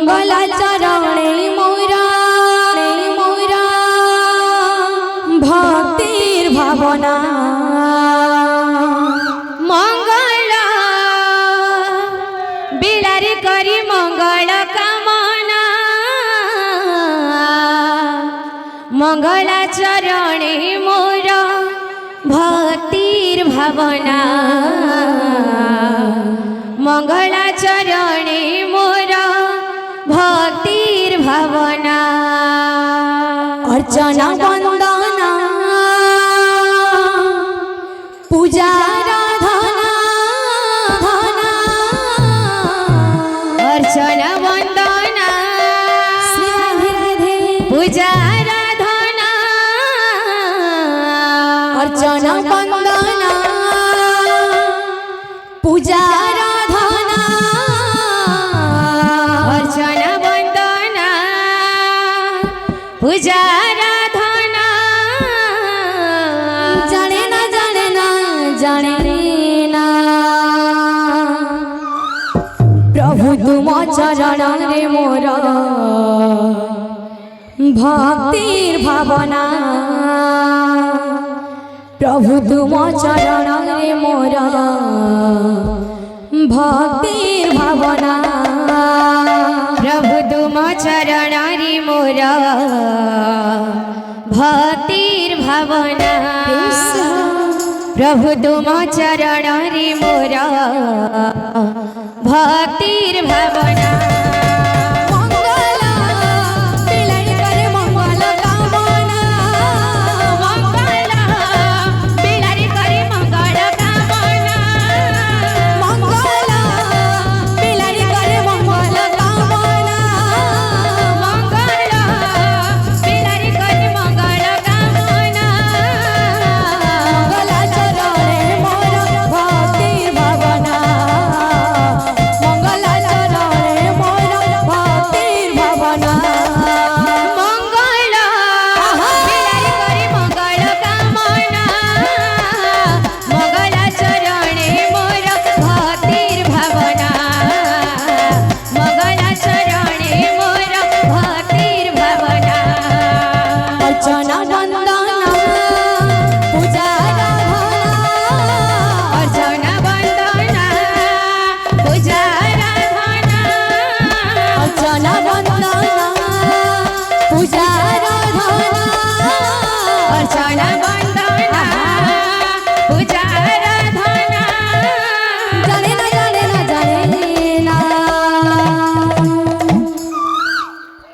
मंगला चरणे मोरा भक्तिर भावना मंगला बिलारी करी मंगल कामना मंगला चरणे मोरा भक्तिर भावना मंगला चरणे मोरा भक्तिर भावना अर्चना वंदना पूजा आराधना अर्चना वंदना पूजा आराधना अर्चना वंदना पूजा आराधना अर्चना वंदना पूजा आराधना जाने ना प्रभु तुम चरण रे मोर भक्तिर भावना प्रभु तुम चरण रे मोर भक्तिर भावना प्रभु तुम चरण रे मोर भक्तिर भावना प्रभु तुम चरण रे मोर भक्तिर भावना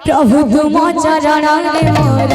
प्रभु तुम चरण रे मोर